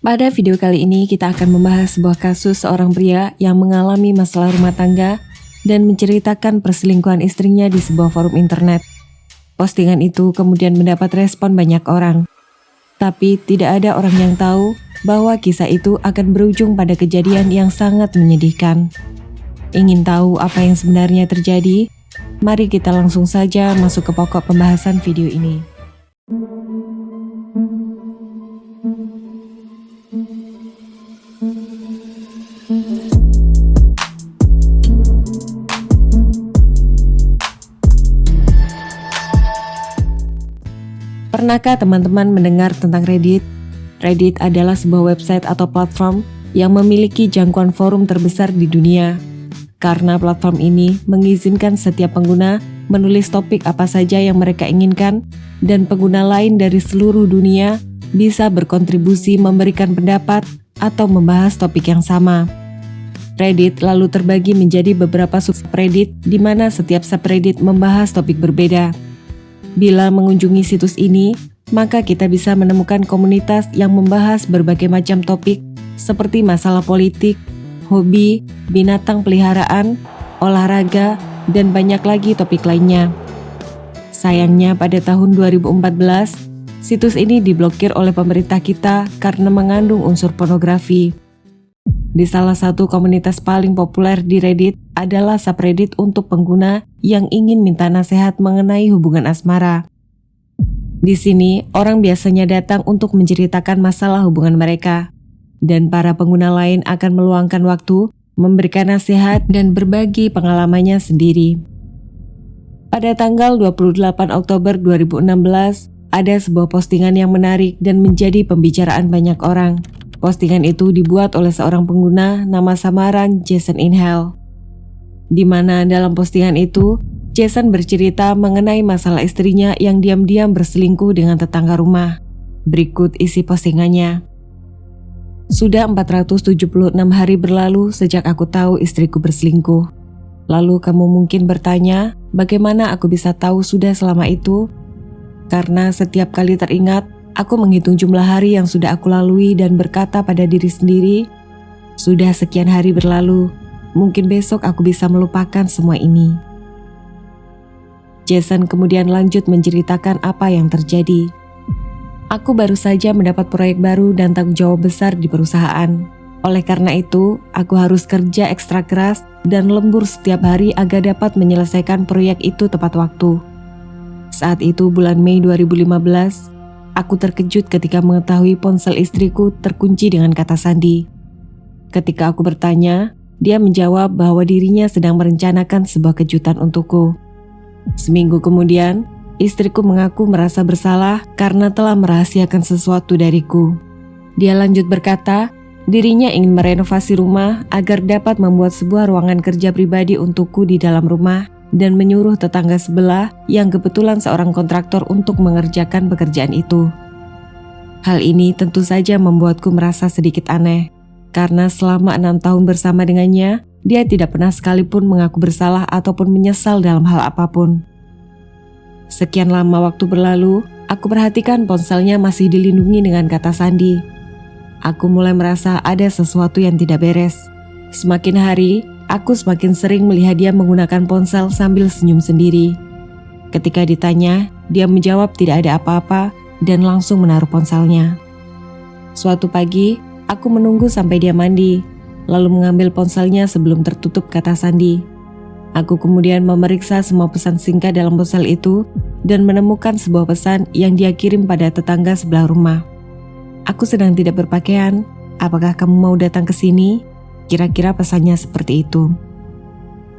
Pada video kali ini kita akan membahas sebuah kasus seorang pria yang mengalami masalah rumah tangga dan menceritakan perselingkuhan istrinya di sebuah forum internet. Postingan itu kemudian mendapat respon banyak orang. Tapi tidak ada orang yang tahu bahwa kisah itu akan berujung pada kejadian yang sangat menyedihkan. Ingin tahu apa yang sebenarnya terjadi? Mari kita langsung saja masuk ke pokok pembahasan video ini. Pernahkah teman-teman mendengar tentang Reddit? Reddit adalah sebuah website atau platform yang memiliki jangkauan forum terbesar di dunia. Karena platform ini mengizinkan setiap pengguna menulis topik apa saja yang mereka inginkan dan pengguna lain dari seluruh dunia bisa berkontribusi memberikan pendapat atau membahas topik yang sama. Reddit lalu terbagi menjadi beberapa subreddit di mana setiap subreddit membahas topik berbeda. Bila mengunjungi situs ini, maka kita bisa menemukan komunitas yang membahas berbagai macam topik seperti masalah politik, hobi, binatang peliharaan, olahraga, dan banyak lagi topik lainnya. Sayangnya pada tahun 2014, situs ini diblokir oleh pemerintah kita karena mengandung unsur pornografi. Di salah satu komunitas paling populer di Reddit adalah subreddit untuk pengguna yang ingin minta nasihat mengenai hubungan asmara. Di sini, orang biasanya datang untuk menceritakan masalah hubungan mereka, dan para pengguna lain akan meluangkan waktu, memberikan nasihat, dan berbagi pengalamannya sendiri. Pada tanggal 28 Oktober 2016, ada sebuah postingan yang menarik dan menjadi pembicaraan banyak orang. Postingan itu dibuat oleh seorang pengguna nama samaran Jason Inhale, di mana dalam postingan itu, Jason bercerita mengenai masalah istrinya yang diam-diam berselingkuh dengan tetangga rumah. Berikut isi postingannya. Sudah 476 hari berlalu sejak aku tahu istriku berselingkuh. Lalu kamu mungkin bertanya, bagaimana aku bisa tahu sudah selama itu? Karena setiap kali teringat, aku menghitung jumlah hari yang sudah aku lalui dan berkata pada diri sendiri, sudah sekian hari berlalu, mungkin besok aku bisa melupakan semua ini. Jason kemudian lanjut menceritakan apa yang terjadi. Aku baru saja mendapat proyek baru dan tanggung jawab besar di perusahaan. Oleh karena itu, aku harus kerja ekstra keras dan lembur setiap hari agar dapat menyelesaikan proyek itu tepat waktu. Saat itu bulan Mei 2015, aku terkejut ketika mengetahui ponsel istriku terkunci dengan kata sandi. Ketika aku bertanya, dia menjawab bahwa dirinya sedang merencanakan sebuah kejutan untukku. Seminggu kemudian, istriku mengaku merasa bersalah karena telah merahasiakan sesuatu dariku. Dia lanjut berkata, dirinya ingin merenovasi rumah agar dapat membuat sebuah ruangan kerja pribadi untukku di dalam rumah dan menyuruh tetangga sebelah yang kebetulan seorang kontraktor untuk mengerjakan pekerjaan itu. Hal ini tentu saja membuatku merasa sedikit aneh, karena selama 6 tahun bersama dengannya, dia tidak pernah sekalipun mengaku bersalah ataupun menyesal dalam hal apapun. Sekian lama waktu berlalu, aku perhatikan ponselnya masih dilindungi dengan kata sandi. Aku mulai merasa ada sesuatu yang tidak beres. Semakin hari, aku semakin sering melihat dia menggunakan ponsel sambil senyum sendiri. Ketika ditanya, dia menjawab tidak ada apa-apa dan langsung menaruh ponselnya. Suatu pagi, aku menunggu sampai dia mandi, lalu mengambil ponselnya sebelum tertutup kata sandi. Aku kemudian memeriksa semua pesan singkat dalam ponsel itu dan menemukan sebuah pesan yang dia kirim pada tetangga sebelah rumah. Aku sedang tidak berpakaian, apakah kamu mau datang ke sini? Kira-kira pesannya seperti itu.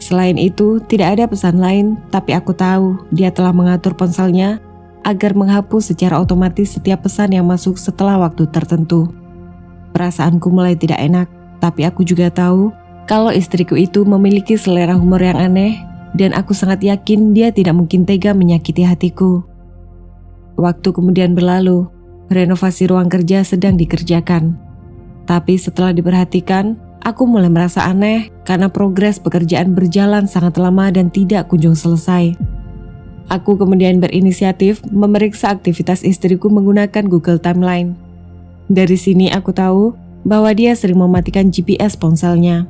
Selain itu, tidak ada pesan lain, tapi aku tahu dia telah mengatur ponselnya agar menghapus secara otomatis setiap pesan yang masuk setelah waktu tertentu. Perasaanku mulai tidak enak, tapi aku juga tahu kalau istriku itu memiliki selera humor yang aneh dan aku sangat yakin dia tidak mungkin tega menyakiti hatiku. Waktu kemudian berlalu, renovasi ruang kerja sedang dikerjakan. Tapi setelah diperhatikan, aku mulai merasa aneh karena progres pekerjaan berjalan sangat lama dan tidak kunjung selesai. Aku kemudian berinisiatif memeriksa aktivitas istriku menggunakan Google Timeline. Dari sini aku tahu bahwa dia sering mematikan GPS ponselnya.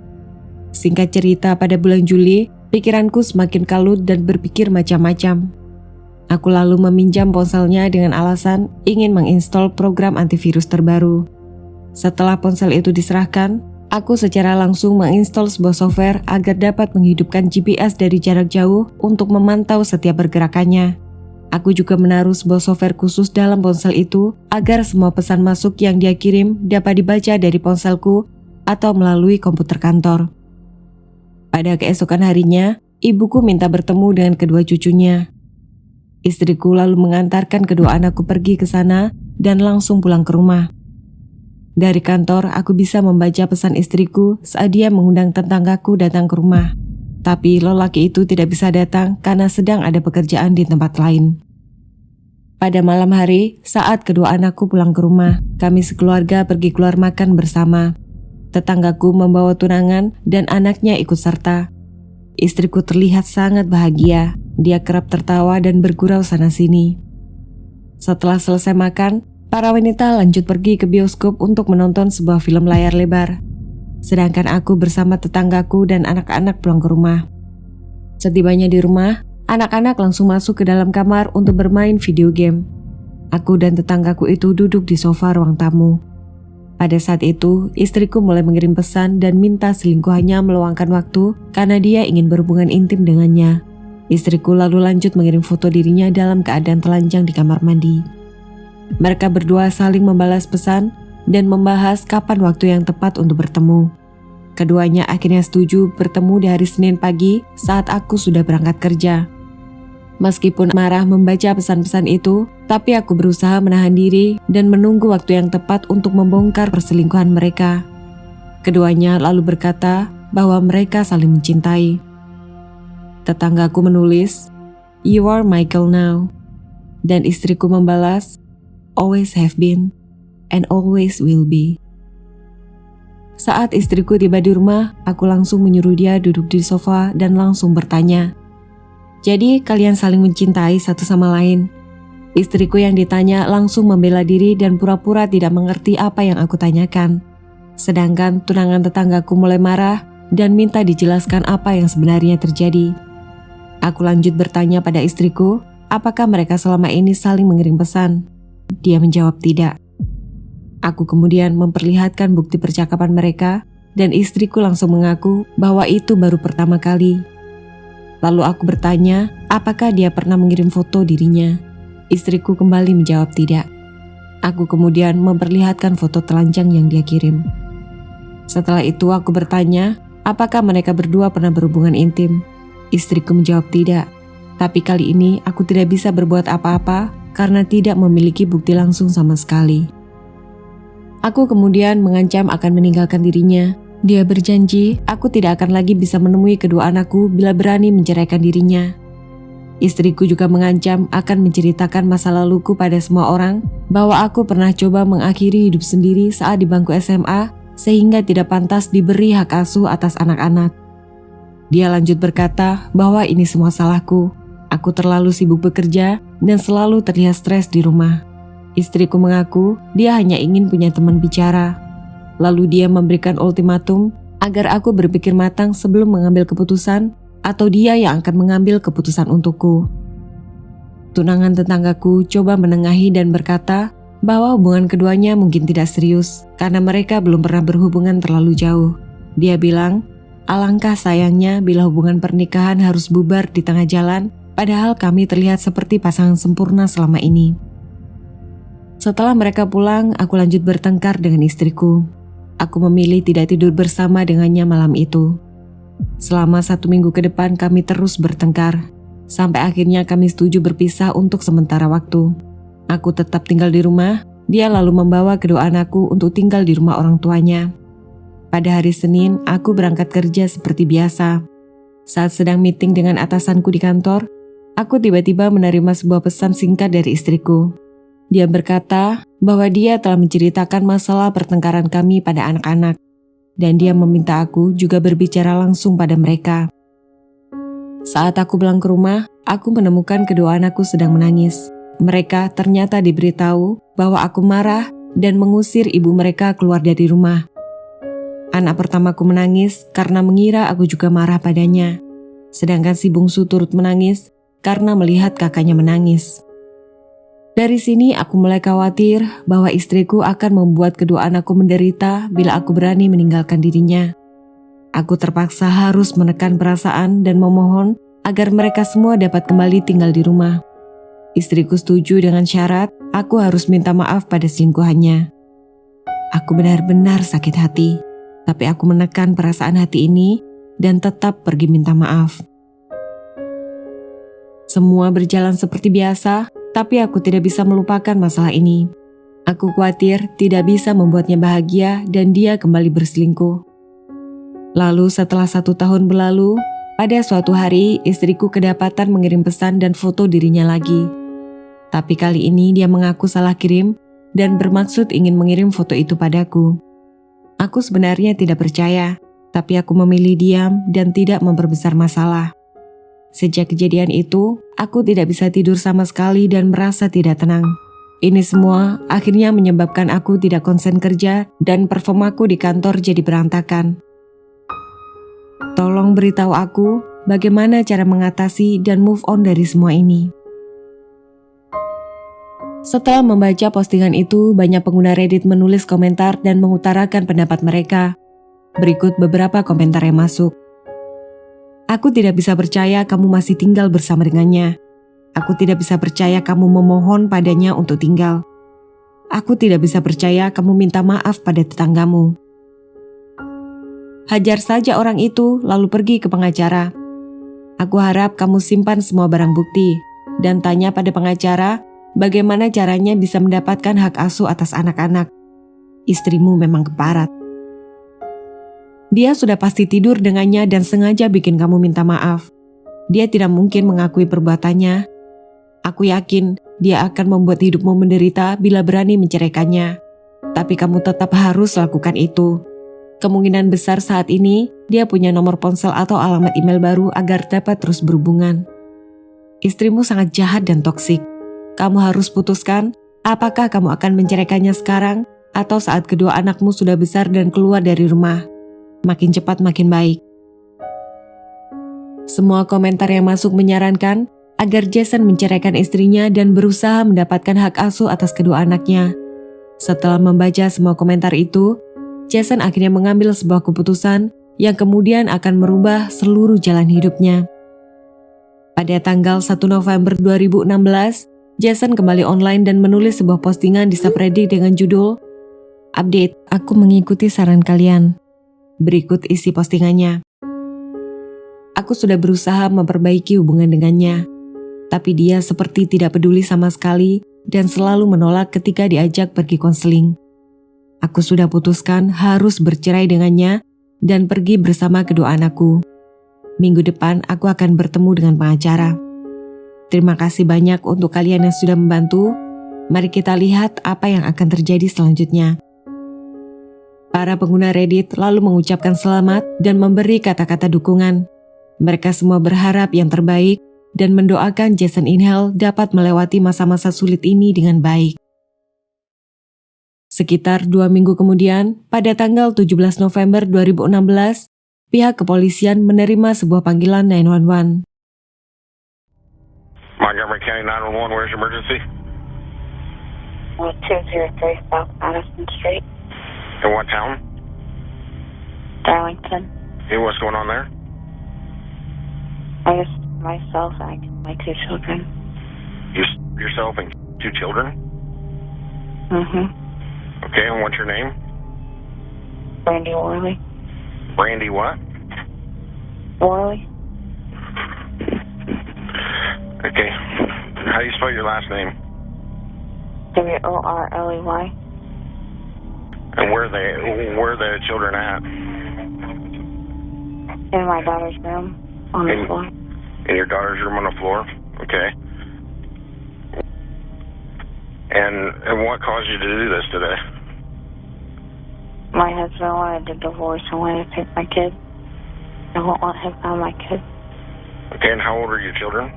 Singkat cerita, pada bulan Juli, pikiranku semakin kalut dan berpikir macam-macam. Aku lalu meminjam ponselnya dengan alasan ingin menginstal program antivirus terbaru. Setelah ponsel itu diserahkan, aku secara langsung menginstal sebuah software agar dapat menghidupkan GPS dari jarak jauh untuk memantau setiap pergerakannya. Aku juga menaruh sebuah software khusus dalam ponsel itu agar semua pesan masuk yang dia kirim dapat dibaca dari ponselku atau melalui komputer kantor. Pada keesokan harinya, ibuku minta bertemu dengan kedua cucunya. Istriku lalu mengantarkan kedua anakku pergi ke sana dan langsung pulang ke rumah. Dari kantor, aku bisa membaca pesan istriku saat dia mengundang tetanggaku datang ke rumah. Tapi lelaki itu tidak bisa datang karena sedang ada pekerjaan di tempat lain. Pada malam hari, saat kedua anakku pulang ke rumah, kami sekeluarga pergi keluar makan bersama. Tetanggaku membawa tunangan dan anaknya ikut serta. Istriku terlihat sangat bahagia. Dia kerap tertawa dan bergurau sana-sini. Setelah selesai makan, para wanita lanjut pergi ke bioskop untuk menonton sebuah film layar lebar. Sedangkan aku bersama tetanggaku dan anak-anak pulang ke rumah. Setibanya di rumah, anak-anak langsung masuk ke dalam kamar untuk bermain video game. Aku dan tetanggaku itu duduk di sofa ruang tamu. Pada saat itu, istriku mulai mengirim pesan dan minta selingkuhannya meluangkan waktu karena dia ingin berhubungan intim dengannya. Istriku lalu lanjut mengirim foto dirinya dalam keadaan telanjang di kamar mandi. Mereka berdua saling membalas pesan dan membahas kapan waktu yang tepat untuk bertemu. Keduanya akhirnya setuju bertemu di hari Senin pagi saat aku sudah berangkat kerja. Meskipun marah membaca pesan-pesan itu, tapi aku berusaha menahan diri dan menunggu waktu yang tepat untuk membongkar perselingkuhan mereka. Keduanya lalu berkata bahwa mereka saling mencintai. Tetanggaku menulis, "You are Michael now." Dan istriku membalas, "Always have been and always will be." Saat istriku tiba di rumah, aku langsung menyuruh dia duduk di sofa dan langsung bertanya, "Jadi kalian saling mencintai satu sama lain?" Istriku yang ditanya langsung membela diri dan pura-pura tidak mengerti apa yang aku tanyakan. Sedangkan tunangan tetanggaku mulai marah dan minta dijelaskan apa yang sebenarnya terjadi. Aku lanjut bertanya pada istriku, apakah mereka selama ini saling mengirim pesan. Dia menjawab tidak. Aku kemudian memperlihatkan bukti percakapan mereka dan istriku langsung mengaku bahwa itu baru pertama kali. Lalu aku bertanya, apakah dia pernah mengirim foto dirinya? Istriku kembali menjawab tidak. Aku kemudian memperlihatkan foto telanjang yang dia kirim. Setelah itu aku bertanya, apakah mereka berdua pernah berhubungan intim? Istriku menjawab tidak. Tapi kali ini aku tidak bisa berbuat apa-apa karena tidak memiliki bukti langsung sama sekali. Aku kemudian mengancam akan meninggalkan dirinya. Dia berjanji aku tidak akan lagi bisa menemui kedua anakku bila berani menceraikan dirinya. Istriku juga mengancam akan menceritakan masa laluku pada semua orang bahwa aku pernah coba mengakhiri hidup sendiri saat di bangku SMA sehingga tidak pantas diberi hak asuh atas anak-anak. Dia lanjut berkata bahwa ini semua salahku. Aku terlalu sibuk bekerja dan selalu terlihat stres di rumah. Istriku mengaku dia hanya ingin punya teman bicara. Lalu dia memberikan ultimatum agar aku berpikir matang sebelum mengambil keputusan atau dia yang akan mengambil keputusan untukku. Tunangan tetanggaku coba menengahi dan berkata bahwa hubungan keduanya mungkin tidak serius karena mereka belum pernah berhubungan terlalu jauh. Dia bilang, alangkah sayangnya bila hubungan pernikahan harus bubar di tengah jalan, padahal kami terlihat seperti pasangan sempurna selama ini. Setelah mereka pulang, aku lanjut bertengkar dengan istriku. Aku memilih tidak tidur bersama dengannya malam itu. Selama 1 minggu ke depan kami terus bertengkar. Sampai akhirnya kami setuju berpisah untuk sementara waktu. Aku tetap tinggal di rumah, dia lalu membawa kedua anakku untuk tinggal di rumah orang tuanya. Pada hari Senin, aku berangkat kerja seperti biasa. Saat sedang meeting dengan atasanku di kantor, aku tiba-tiba menerima sebuah pesan singkat dari istriku. Dia berkata bahwa dia telah menceritakan masalah pertengkaran kami pada anak-anak, dan dia meminta aku juga berbicara langsung pada mereka. Saat aku pulang ke rumah, aku menemukan kedua anakku sedang menangis. Mereka ternyata diberitahu bahwa aku marah dan mengusir ibu mereka keluar dari rumah. Anak pertamaku menangis karena mengira aku juga marah padanya, sedangkan si bungsu turut menangis karena melihat kakaknya menangis. Dari sini aku mulai khawatir bahwa istriku akan membuat kedua anakku menderita bila aku berani meninggalkan dirinya. Aku terpaksa harus menekan perasaan dan memohon agar mereka semua dapat kembali tinggal di rumah. Istriku setuju dengan syarat aku harus minta maaf pada selingkuhannya. Aku benar-benar sakit hati, tapi aku menekan perasaan hati ini dan tetap pergi minta maaf. Semua berjalan seperti biasa, tapi aku tidak bisa melupakan masalah ini. Aku khawatir tidak bisa membuatnya bahagia dan dia kembali berselingkuh. Lalu setelah 1 tahun berlalu, pada suatu hari istriku kedapatan mengirim pesan dan foto dirinya lagi. Tapi kali ini dia mengaku salah kirim dan bermaksud ingin mengirim foto itu padaku. Aku sebenarnya tidak percaya, tapi aku memilih diam dan tidak memperbesar masalah. Sejak kejadian itu, aku tidak bisa tidur sama sekali dan merasa tidak tenang. Ini semua akhirnya menyebabkan aku tidak konsen kerja dan performaku di kantor jadi berantakan. Tolong beritahu aku bagaimana cara mengatasi dan move on dari semua ini. Setelah membaca postingan itu, banyak pengguna Reddit menulis komentar dan mengutarakan pendapat mereka. Berikut beberapa komentar yang masuk. Aku tidak bisa percaya kamu masih tinggal bersama dengannya. Aku tidak bisa percaya kamu memohon padanya untuk tinggal. Aku tidak bisa percaya kamu minta maaf pada tetanggamu. Hajar saja orang itu lalu pergi ke pengacara. Aku harap kamu simpan semua barang bukti dan tanya pada pengacara bagaimana caranya bisa mendapatkan hak asuh atas anak-anak. Istrimu memang keparat. Dia sudah pasti tidur dengannya dan sengaja bikin kamu minta maaf. Dia tidak mungkin mengakui perbuatannya. Aku yakin dia akan membuat hidupmu menderita bila berani menceraikannya. Tapi kamu tetap harus lakukan itu. Kemungkinan besar saat ini dia punya nomor ponsel atau alamat email baru agar dapat terus berhubungan. Istrimu sangat jahat dan toksik. Kamu harus putuskan apakah kamu akan menceraikannya sekarang atau saat kedua anakmu sudah besar dan keluar dari rumah. Makin cepat makin baik. Semua komentar yang masuk menyarankan agar Jason menceraikan istrinya dan berusaha mendapatkan hak asuh atas kedua anaknya. Setelah membaca semua komentar itu, Jason akhirnya mengambil sebuah keputusan yang kemudian akan merubah seluruh jalan hidupnya. Pada tanggal 1 November 2016, Jason kembali online dan menulis sebuah postingan di subreddit dengan judul "Update, aku mengikuti saran kalian." Berikut isi postingannya. Aku sudah berusaha memperbaiki hubungan dengannya, tapi dia seperti tidak peduli sama sekali dan selalu menolak ketika diajak pergi konseling. Aku sudah putuskan harus bercerai dengannya dan pergi bersama kedua anakku. Minggu depan aku akan bertemu dengan pengacara. Terima kasih banyak untuk kalian yang sudah membantu. Mari kita lihat apa yang akan terjadi selanjutnya. Para pengguna Reddit lalu mengucapkan selamat dan memberi kata-kata dukungan. Mereka semua berharap yang terbaik dan mendoakan Jason Inhale dapat melewati masa-masa sulit ini dengan baik. Sekitar 2 minggu kemudian, pada tanggal 17 November 2016, pihak kepolisian menerima sebuah panggilan 911. Montgomery County 911, where's your emergency? 203 South Addison Street, In what town? Darlington. Hey, what's going on there? I just myself and my 2 children. Yourself and 2 children? Mm-hmm. Okay, and what's your name? Brandy Worley. Brandy what? Worley. Okay. How do you spell your last name? Worley. And where are the children at? In my daughter's room on the floor. In your daughter's room on the floor? Okay. And what caused you to do this today? My husband wanted a divorce and wanted to take my kid. I won't let him have my kid. Okay, and how old are your children?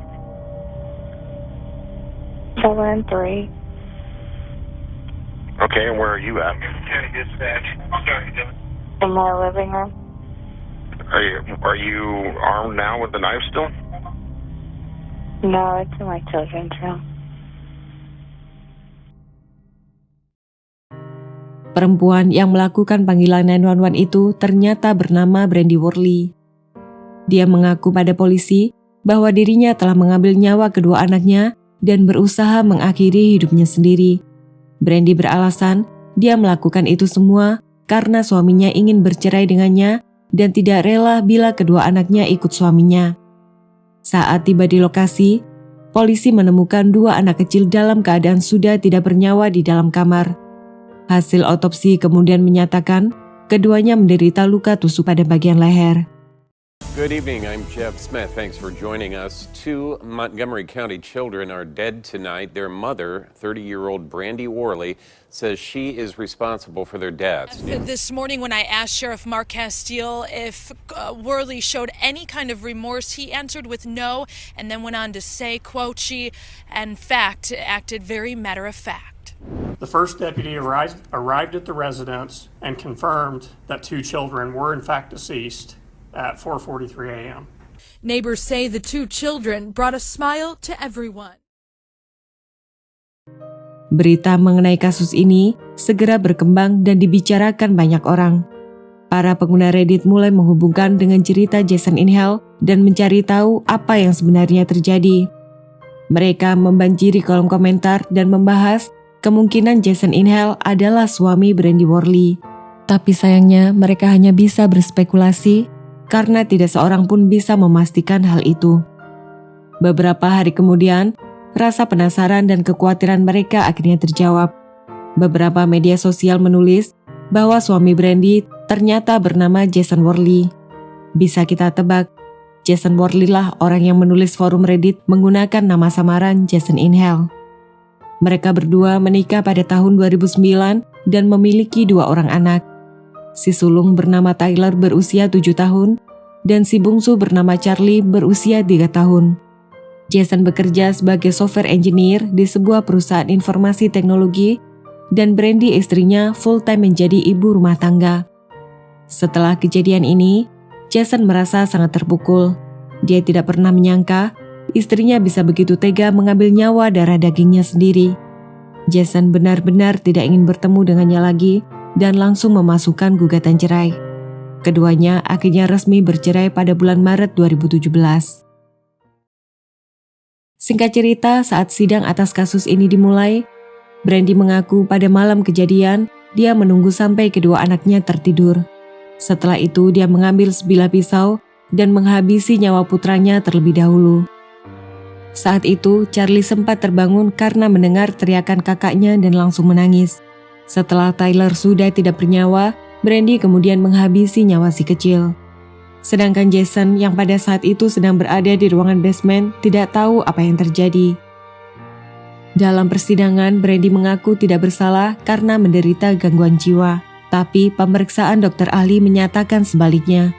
7 and 3. Okay, and where are you at? In my living room. Are you armed now with the knife still? No, it's in my children's room. Perempuan yang melakukan panggilan 911 itu ternyata bernama Brandy Worley. Dia mengaku pada polisi bahwa dirinya telah mengambil nyawa kedua anaknya dan berusaha mengakhiri hidupnya sendiri. Brandy beralasan dia melakukan itu semua karena suaminya ingin bercerai dengannya dan tidak rela bila kedua anaknya ikut suaminya. Saat tiba di lokasi, polisi menemukan 2 anak kecil dalam keadaan sudah tidak bernyawa di dalam kamar. Hasil otopsi kemudian menyatakan keduanya menderita luka tusuk pada bagian leher. Good evening, I'm Jeff Smith. Thanks for joining us. 2 Montgomery County children are dead tonight. Their mother, 30-year-old Brandy Worley, says she is responsible for their deaths. This morning when I asked Sheriff Mark Castile if Worley showed any kind of remorse, he answered with no, and then went on to say, quote, she, in fact, acted very matter-of-fact. The first deputy arrived at the residence and confirmed that 2 children were in fact deceased at 4:43 a.m. Neighbors say the 2 children brought a smile to everyone. Berita mengenai kasus ini segera berkembang dan dibicarakan banyak orang. Para pengguna Reddit mulai menghubungkan dengan cerita Jason Inhofe dan mencari tahu apa yang sebenarnya terjadi. Mereka membanjiri kolom komentar dan membahas kemungkinan Jason Inhofe adalah suami Brandy Worley. Tapi sayangnya mereka hanya bisa berspekulasi karena tidak seorang pun bisa memastikan hal itu. Beberapa hari kemudian, rasa penasaran dan kekhawatiran mereka akhirnya terjawab. Beberapa media sosial menulis bahwa suami Brandy ternyata bernama Jason Worley. Bisa kita tebak, Jason Worley lah orang yang menulis forum Reddit menggunakan nama samaran Jason Inhofe. Mereka berdua menikah pada tahun 2009 dan memiliki 2 orang anak. Si sulung bernama Tyler berusia 7 tahun dan si bungsu bernama Charlie berusia 3 tahun. Jason bekerja sebagai software engineer di sebuah perusahaan informasi teknologi dan Brandy istrinya full-time menjadi ibu rumah tangga. Setelah kejadian ini, Jason merasa sangat terpukul. Dia tidak pernah menyangka istrinya bisa begitu tega mengambil nyawa darah dagingnya sendiri. Jason benar-benar tidak ingin bertemu dengannya lagi dan langsung memasukkan gugatan cerai. Keduanya akhirnya resmi bercerai pada bulan Maret 2017. Singkat cerita, saat sidang atas kasus ini dimulai, Brandy mengaku pada malam kejadian dia menunggu sampai kedua anaknya tertidur. Setelah itu dia mengambil sebilah pisau dan menghabisi nyawa putranya terlebih dahulu. Saat itu, Charlie sempat terbangun karena mendengar teriakan kakaknya dan langsung menangis. Setelah Tyler sudah tidak bernyawa, Brandy kemudian menghabisi nyawa si kecil. Sedangkan Jason yang pada saat itu sedang berada di ruangan basement tidak tahu apa yang terjadi. Dalam persidangan, Brandy mengaku tidak bersalah karena menderita gangguan jiwa. Tapi pemeriksaan dokter ahli menyatakan sebaliknya.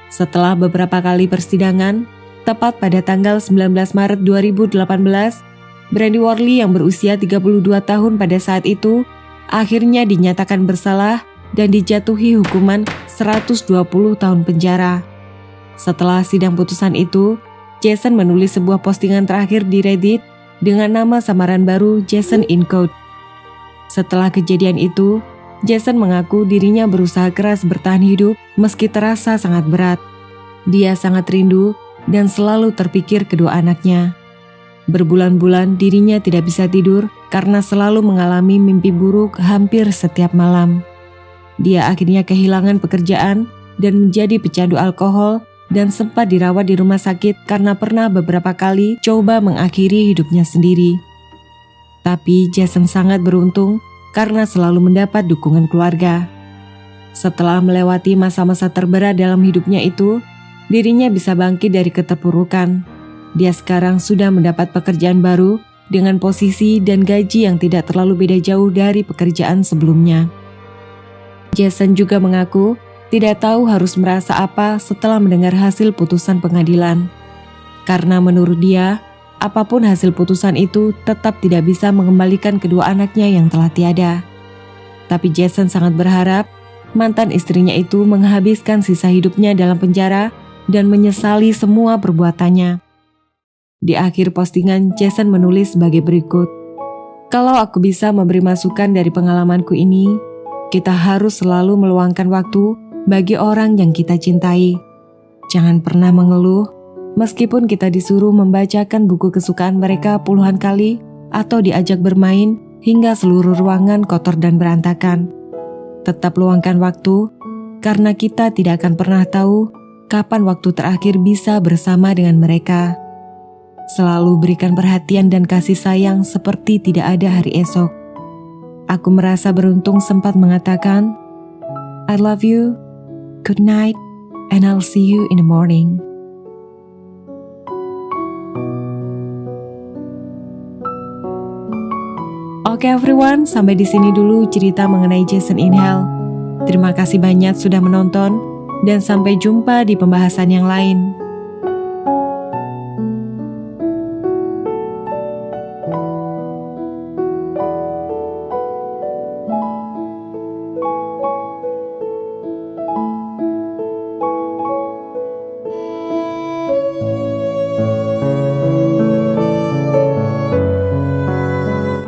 Setelah beberapa kali persidangan, tepat pada tanggal 19 Maret 2018, Brandy Worley yang berusia 32 tahun pada saat itu akhirnya dinyatakan bersalah dan dijatuhi hukuman 120 tahun penjara. Setelah sidang putusan itu, Jason menulis sebuah postingan terakhir di Reddit dengan nama samaran baru Jason Inhofe. Setelah kejadian itu, Jason mengaku dirinya berusaha keras bertahan hidup meski terasa sangat berat. Dia sangat rindu dan selalu terpikir kedua anaknya. Berbulan-bulan dirinya tidak bisa tidur karena selalu mengalami mimpi buruk hampir setiap malam. Dia akhirnya kehilangan pekerjaan dan menjadi pecandu alkohol dan sempat dirawat di rumah sakit karena pernah beberapa kali coba mengakhiri hidupnya sendiri. Tapi Jason sangat beruntung karena selalu mendapat dukungan keluarga. Setelah melewati masa-masa terberat dalam hidupnya itu, dirinya bisa bangkit dari keterpurukan. Dia sekarang sudah mendapat pekerjaan baru dengan posisi dan gaji yang tidak terlalu beda jauh dari pekerjaan sebelumnya. Jason juga mengaku tidak tahu harus merasa apa setelah mendengar hasil putusan pengadilan. Karena menurut dia, apapun hasil putusan itu tetap tidak bisa mengembalikan kedua anaknya yang telah tiada. Tapi Jason sangat berharap mantan istrinya itu menghabiskan sisa hidupnya dalam penjara dan menyesali semua perbuatannya. Di akhir postingan, Jason menulis sebagai berikut. Kalau aku bisa memberi masukan dari pengalamanku ini, kita harus selalu meluangkan waktu bagi orang yang kita cintai. Jangan pernah mengeluh, meskipun kita disuruh membacakan buku kesukaan mereka puluhan kali atau diajak bermain hingga seluruh ruangan kotor dan berantakan. Tetap luangkan waktu, karena kita tidak akan pernah tahu kapan waktu terakhir bisa bersama dengan mereka. Selalu berikan perhatian dan kasih sayang seperti tidak ada hari esok. Aku merasa beruntung sempat mengatakan, I love you, good night, and I'll see you in the morning. Oke everyone, sampai di sini dulu cerita mengenai Jason in Hell. Terima kasih banyak sudah menonton, dan sampai jumpa di pembahasan yang lain.